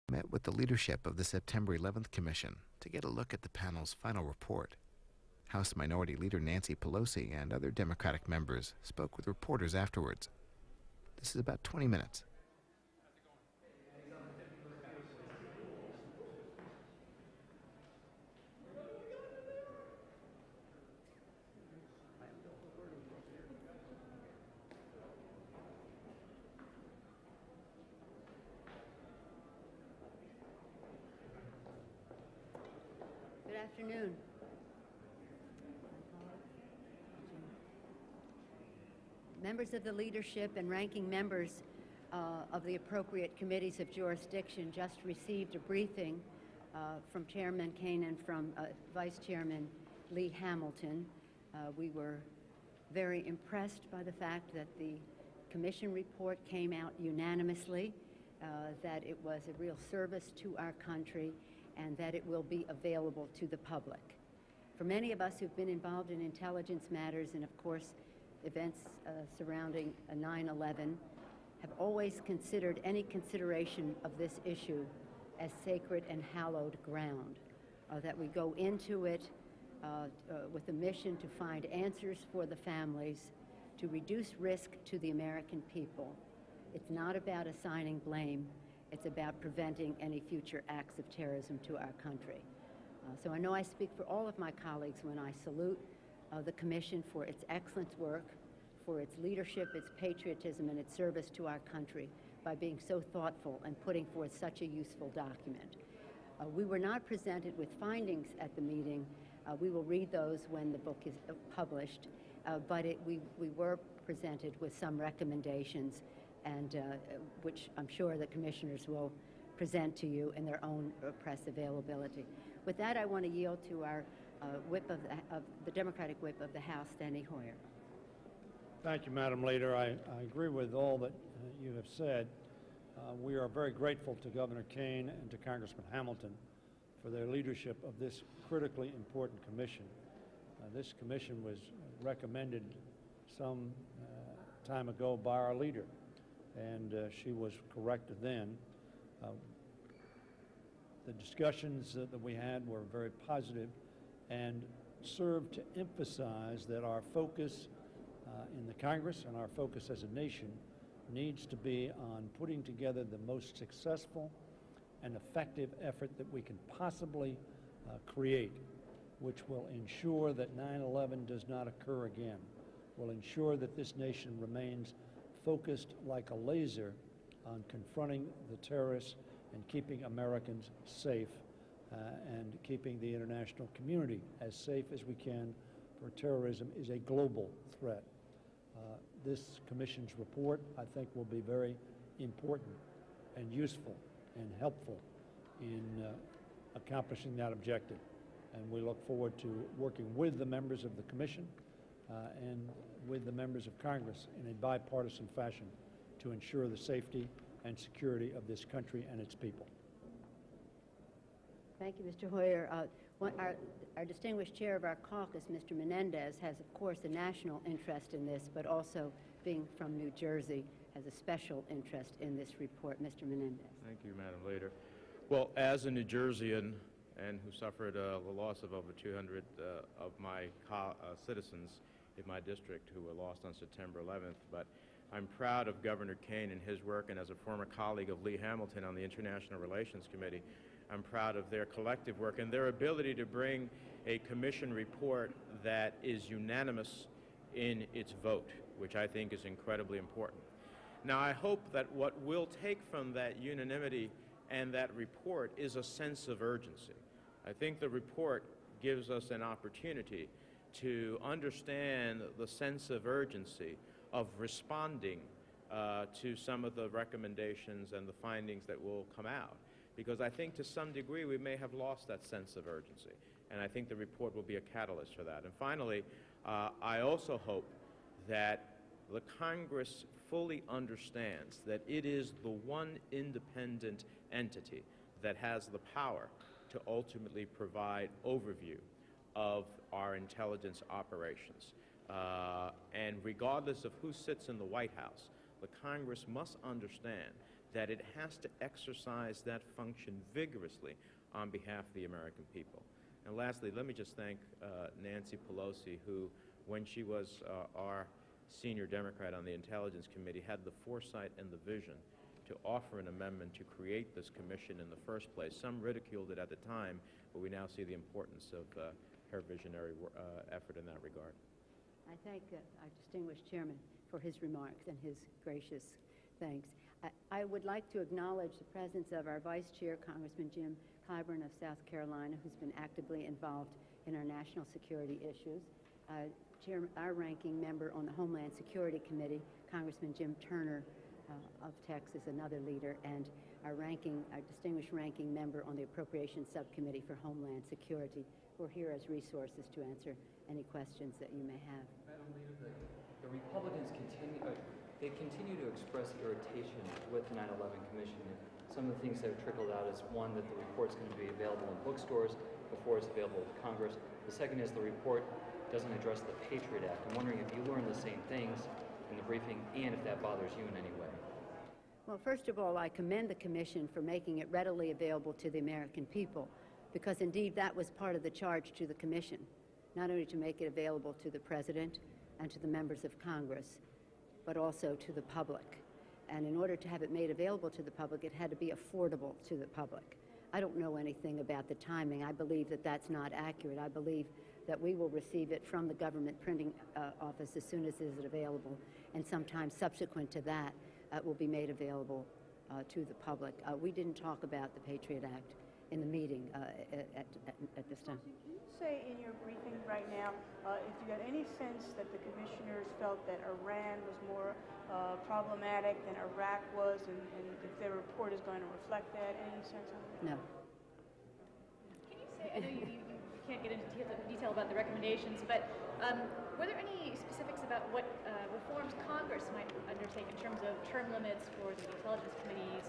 met with the leadership of the September 11th Commission to get a look at the panel's final report. House Minority Leader Nancy Pelosi and other Democratic members spoke with reporters afterwards. This is about 20 minutes. Good afternoon. Members of the leadership and ranking members of the appropriate committees of jurisdiction just received a briefing from Chairman Kaine and from Vice Chairman Lee Hamilton. We were very impressed by the fact that the Commission report came out unanimously, that it was a real service to our country, and that it will be available to the public. For many of us who've been involved in intelligence matters and, of course, events surrounding 9/11, have always considered any consideration of this issue as sacred and hallowed ground, that we go into it with a mission to find answers for the families, to reduce risk to the American people. It's not about assigning blame. It's about preventing any future acts of terrorism to our country. So I know I speak for all of my colleagues when I salute the Commission for its excellent work, for its leadership, its patriotism, and its service to our country by being so thoughtful and putting forth such a useful document. We were not presented with findings at the meeting. We will read those when the book is published, but we were presented with some recommendations, and which I'm sure the commissioners will present to you in their own press availability. With that, I want to yield to our whip of the Democratic whip of the House, Steny Hoyer. Thank you, Madam Leader. I agree with all that you have said. We are very grateful to Governor Kaine and to Congressman Hamilton for their leadership of this critically important commission. This commission was recommended some time ago by our leader, and she was correct then. The discussions that we had were very positive and served to emphasize that our focus in the Congress and our focus as a nation needs to be on putting together the most successful and effective effort that we can possibly create, which will ensure that 9/11 does not occur again, will ensure that this nation remains focused like a laser on confronting the terrorists and keeping Americans safe and keeping the international community as safe as we can, for terrorism is a global threat. This Commission's report, I think, will be very important and useful and helpful in accomplishing that objective. And we look forward to working with the members of the Commission and with the members of Congress in a bipartisan fashion to ensure the safety and security of this country and its people. Thank you, Mr. Hoyer. Our distinguished chair of our caucus, Mr. Menendez, has, of course, a national interest in this, but also, being from New Jersey, has a special interest in this report. Mr. Menendez. Thank you, Madam Leader. Well, as a New Jerseyan and who suffered the loss of over 200 of my citizens in my district who were lost on September 11th, but I'm proud of Governor Kaine and his work, and as a former colleague of Lee Hamilton on the International Relations Committee, I'm proud of their collective work and their ability to bring a commission report that is unanimous in its vote, which I think is incredibly important. Now, I hope that what we'll take from that unanimity and that report is a sense of urgency. I think the report gives us an opportunity to understand the sense of urgency of responding to some of the recommendations and the findings that will come out. Because I think to some degree we may have lost that sense of urgency. And I think the report will be a catalyst for that. And finally, I also hope that the Congress fully understands that it is the one independent entity that has the power to ultimately provide overview of our intelligence operations. And regardless of who sits in the White House, the Congress must understand that it has to exercise that function vigorously on behalf of the American people. And lastly, let me just thank Nancy Pelosi, who, when she was our senior Democrat on the Intelligence Committee, had the foresight and the vision to offer an amendment to create this commission in the first place. Some ridiculed it at the time, but we now see the importance of her visionary effort in that regard. I thank our distinguished chairman for his remarks and his gracious thanks. I would like to acknowledge the presence of our Vice Chair, Congressman Jim Clyburn of South Carolina, who's been actively involved in our national security issues. Our ranking member on the Homeland Security Committee, Congressman Jim Turner of Texas, another leader, and our distinguished ranking member on the Appropriations Subcommittee for Homeland Security. We're here as resources to answer any questions that you may have. Madam Leader, the Republicans continue to express irritation with the 9/11 Commission. Some of the things that have trickled out is, one, that the report's going to be available in bookstores before it's available to Congress. The second is the report doesn't address the Patriot Act. I'm wondering if you learned the same things in the briefing and if that bothers you in any way. Well, first of all, I commend the Commission for making it readily available to the American people, because indeed that was part of the charge to the Commission, not only to make it available to the President and to the members of Congress, but also to the public. And in order to have it made available to the public, it had to be affordable to the public. I don't know anything about the timing. I believe that that's not accurate. I believe that we will receive it from the government printing office as soon as it is available, and sometime subsequent to that, it will be made available to the public. We didn't talk about the Patriot Act in the meeting at this time. Can you say in your briefing right now if you got any sense that the commissioners felt that Iran was more problematic than Iraq was, and if their report is going to reflect that? Any sense on that? No. Can you say, I know you can't get into detail about the recommendations, but were there any specifics about what reforms Congress might undertake in terms of term limits for the intelligence committees,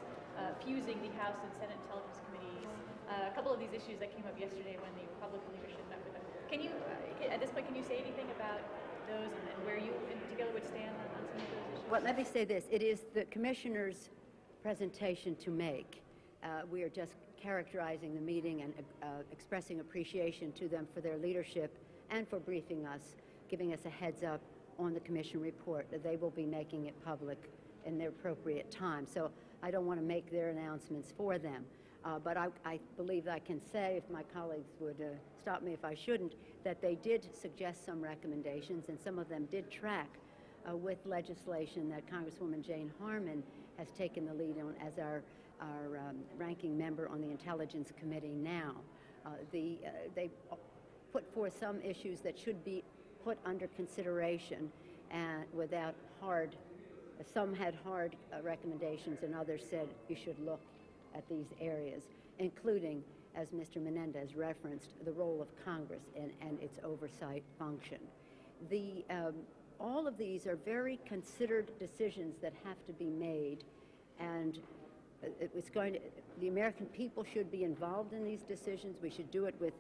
fusing the House and Senate intelligence committees, a couple of these issues that came up yesterday when the Republican leadership met with them? Can you, at this point, can you say anything about those and where you in particular would stand on some of those issues? Well, let me say this. It is the commissioner's presentation to make. We are just characterizing the meeting and expressing appreciation to them for their leadership and for briefing us, giving us a heads up on the commission report. They will be making it public in their appropriate time. So I don't want to make their announcements for them. But I believe I can say, if my colleagues would stop me if I shouldn't, that they did suggest some recommendations, and some of them did track with legislation that Congresswoman Jane Harman has taken the lead on as our ranking member on the Intelligence Committee now. They put forth some issues that should be put under consideration and without hard, some had hard recommendations and others said you should look at these areas, including, as Mr. Menendez referenced, the role of Congress and its oversight function. All of these are very considered decisions that have to be made, and the American people should be involved in these decisions. We should do it with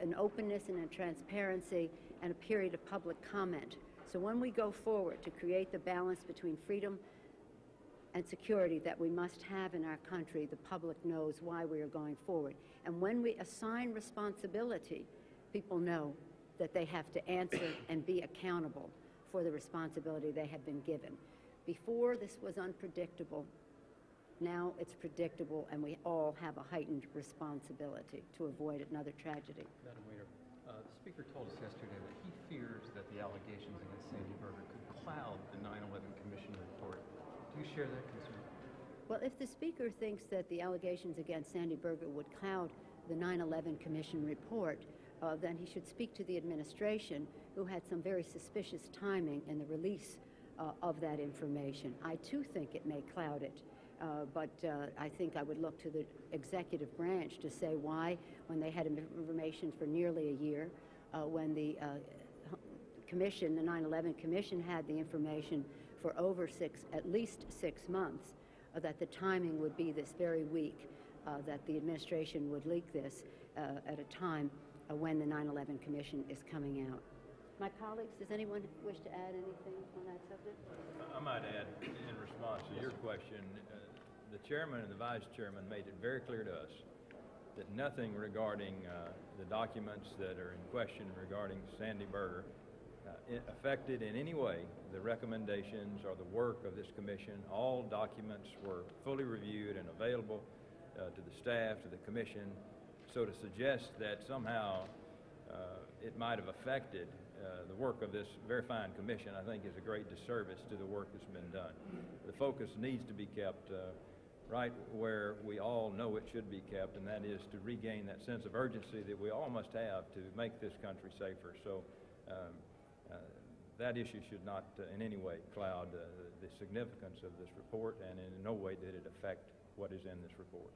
an openness and a transparency and a period of public comment. So when we go forward to create the balance between freedom and security that we must have in our country, the public knows why we are going forward. And when we assign responsibility, people know that they have to answer and be accountable for the responsibility they have been given. Before, this was unpredictable. Now it's predictable, and we all have a heightened responsibility to avoid another tragedy. Madam Leader, the Speaker told us yesterday that he fears that the allegations against Sandy Berger could cloud the 9/11 Commission report. Do you share that concern? Well, if the Speaker thinks that the allegations against Sandy Berger would cloud the 9/11 Commission report, then he should speak to the administration, who had some very suspicious timing in the release of that information. I, too, think it may cloud it. But I think I would look to the executive branch to say why, when they had information for nearly a year, when the commission, the 9/11 Commission, had the information for over at least 6 months, that the timing would be this very week, that the administration would leak this at a time when the 9/11 Commission is coming out. My colleagues, does anyone wish to add anything on that subject? I might add, in response to your question, the chairman and the vice chairman made it very clear to us that nothing regarding the documents that are in question regarding Sandy Berger affected in any way the recommendations or the work of this commission. All documents were fully reviewed and available to the staff, to the commission. So to suggest that somehow it might have affected the work of this very fine commission, I think, is a great disservice to the work that's been done. The focus needs to be kept right where we all know it should be kept, and that is to regain that sense of urgency that we all must have to make this country safer. So that issue should not in any way cloud the significance of this report, and in no way did it affect what is in this report.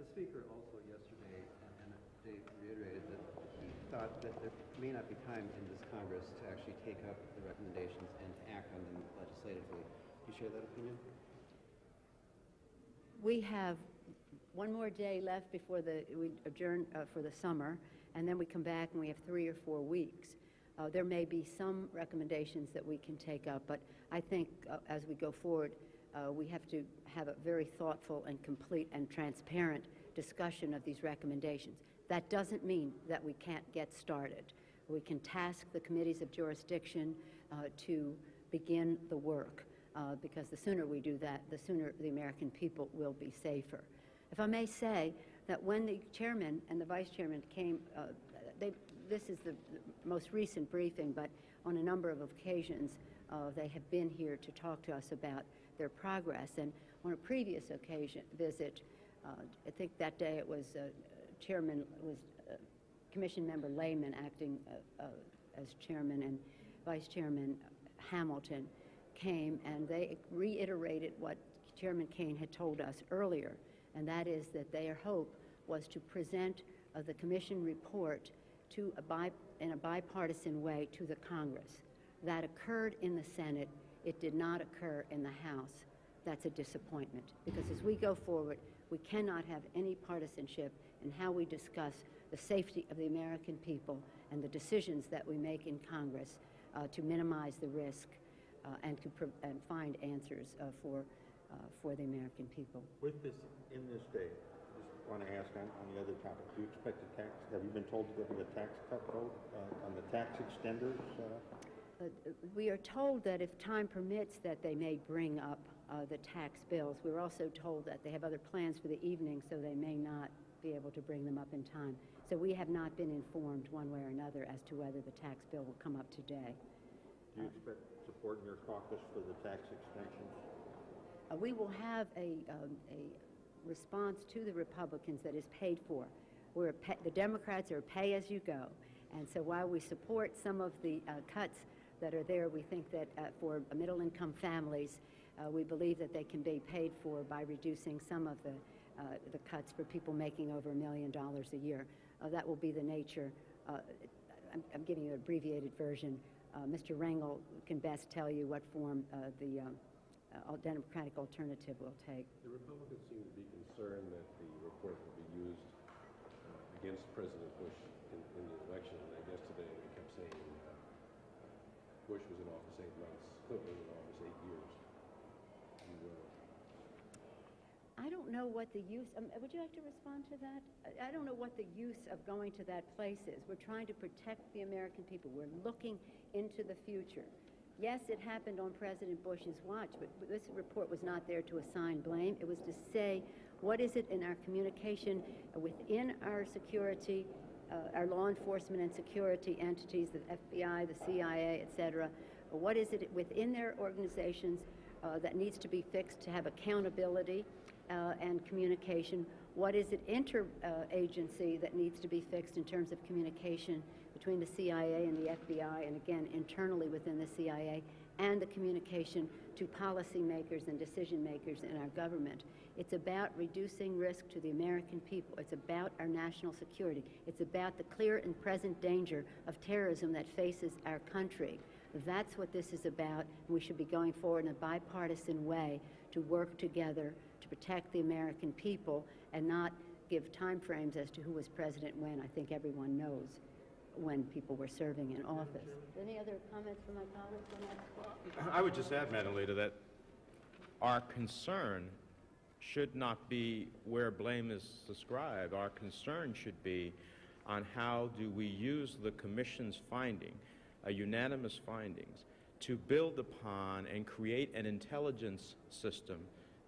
The Speaker also yesterday, and Dave reiterated that he thought that there may not be time in this Congress to actually take up the recommendations and to act on them legislatively. Do you share that opinion? We have one more day left before we adjourn for the summer, and then we come back and we have 3 or 4 weeks. There may be some recommendations that we can take up, but I think as we go forward, we have to have a very thoughtful and complete and transparent discussion of these recommendations. That doesn't mean that we can't get started. We can task the committees of jurisdiction to begin the work, because the sooner we do that, the sooner the American people will be safer. If I may say that when the chairman and the vice chairman came, this is the most recent briefing, but on a number of occasions they have been here to talk to us about their progress. And on a previous visit, I think that day it was Commission Member Lehman acting as chairman, and Vice Chairman Hamilton came, and they reiterated what Chairman Kaine had told us earlier, and that is that their hope was to present the commission report in a bipartisan way to the Congress. That occurred in the Senate. It did not occur in the House. That's a disappointment, because as we go forward, we cannot have any partisanship in how we discuss the safety of the American people and the decisions that we make in Congress to minimize the risk and find answers for the American people. With this, in this day, I just want to ask on the other topic, do you expect a tax, have you been told there'll be a tax cut vote on the tax extenders? We are told that if time permits that they may bring up the tax bills. We're also told that they have other plans for the evening, so they may not be able to bring them up in time. So we have not been informed one way or another as to whether the tax bill will come up today. Do you expect support in your caucus for the tax extensions? We will have a response to the Republicans that is paid for. The Democrats are pay as you go. And so while we support some of the cuts that are there, we think that for middle-income families, we believe that they can be paid for by reducing some of the cuts for people making over $1 million a year. That will be the nature. I'm giving you an abbreviated version. Mr. Rangel can best tell you what form the Democratic alternative will take. The Republicans seem to be concerned that the report will be used against President Bush in the election. And I guess today they kept saying Bush was in office 8 months, Clinton was in office 8 years. I don't know what the use, would you like to respond to that? I don't know what the use of going to that place is. We're trying to protect the American people. We're looking into the future. Yes, it happened on President Bush's watch, but this report was not there to assign blame. It was to say, what is it in our communication within our security, our law enforcement and security entities, the FBI, the CIA, et cetera, what is it within their organizations that needs to be fixed to have accountability and communication? What is it interagency that needs to be fixed in terms of communication between the CIA and the FBI, and again, internally within the CIA, and the communication to policymakers and decision makers in our government? It's about reducing risk to the American people. It's about our national security. It's about the clear and present danger of terrorism that faces our country. That's what this is about. We should be going forward in a bipartisan way to work together to protect the American people and not give time frames as to who was president when. I think everyone knows when people were serving in office. Any other comments from my colleagues on that? I would just add, Madam Leader, that our concern should not be where blame is ascribed. Our concern should be on how do we use the Commission's finding, unanimous findings, to build upon and create an intelligence system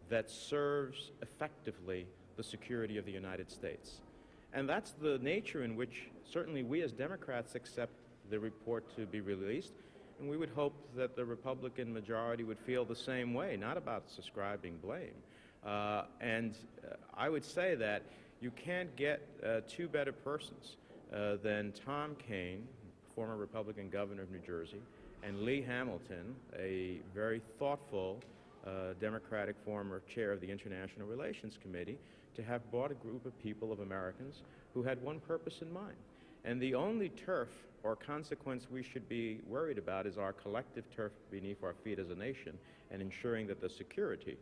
that serves effectively the security of the United States. And that's the nature in which certainly we as Democrats accept the report to be released, and we would hope that the Republican majority would feel the same way, not about ascribing blame. I would say that you can't get two better persons than Tom Kean, former Republican governor of New Jersey, and Lee Hamilton, a very thoughtful Democratic former chair of the International Relations Committee, to have brought a group of people, of Americans, who had one purpose in mind. And the only turf or consequence we should be worried about is our collective turf beneath our feet as a nation, and ensuring that the security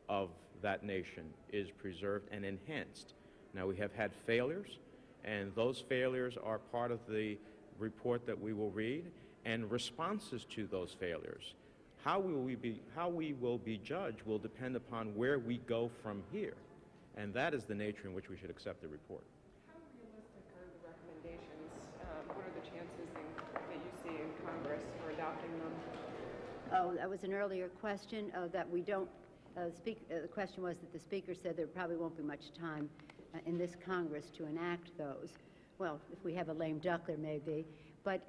of that nation is preserved and enhanced. Now, we have had failures, and those failures are part of the report that we will read, and responses to those failures. How we will be judged will depend upon where we go from here. And that is the nature in which we should accept the report. How realistic are the recommendations? What are the chances that you see in Congress for adopting them? Oh, that was an earlier question that we don't the question was that the Speaker said there probably won't be much time in this Congress to enact those. Well, if we have a lame duck, there may be. But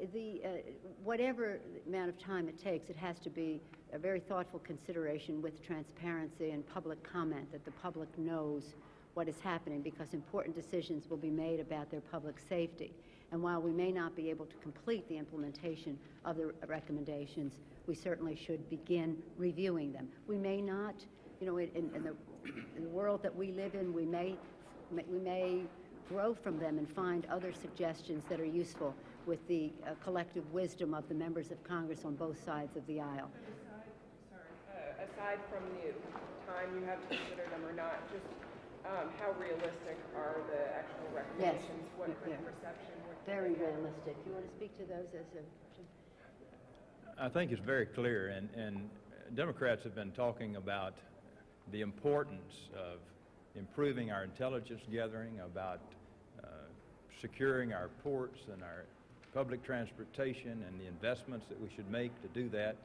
whatever amount of time it takes, it has to be a very thoughtful consideration with transparency and public comment, that the public knows what is happening, because important decisions will be made about their public safety. And while we may not be able to complete the implementation of the recommendations, we certainly should begin reviewing them. We may not, in the world that we live in, we may grow from them and find other suggestions that are useful with the collective wisdom of the members of Congress on both sides of the aisle. Aside from the time you have to consider them or not, just how realistic are the actual recommendations? Yes. What kind of reception? Very realistic. Do you want to speak to those as a... I think it's very clear, and Democrats have been talking about the importance of improving our intelligence gathering, about securing our ports and our public transportation and the investments that we should make to do that.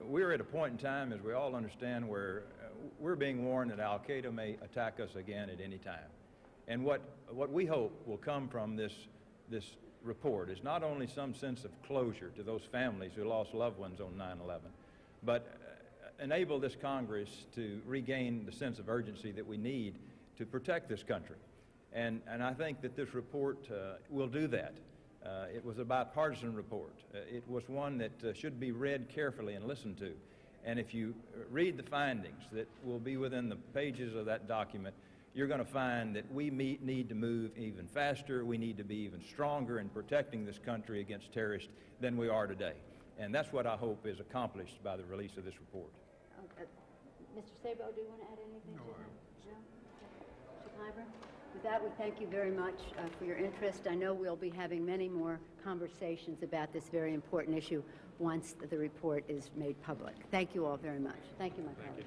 We're at a point in time, as we all understand, where we're being warned that Al-Qaeda may attack us again at any time. And what we hope will come from this report is not only some sense of closure to those families who lost loved ones on 9/11, but enable this Congress to regain the sense of urgency that we need to protect this country. And I think that this report will do that. It was a bipartisan report. It was one that should be read carefully and listened to. And if you read the findings that will be within the pages of that document, you're going to find that we need to move even faster. We need to be even stronger in protecting this country against terrorists than we are today. And that's what I hope is accomplished by the release of this report. Mr. Sabo, do you want to add anything to that? No? Mr. Clyburn? With that, we thank you very much for your interest. I know we'll be having many more conversations about this very important issue once the report is made public. Thank you all very much. Thank you, my colleague.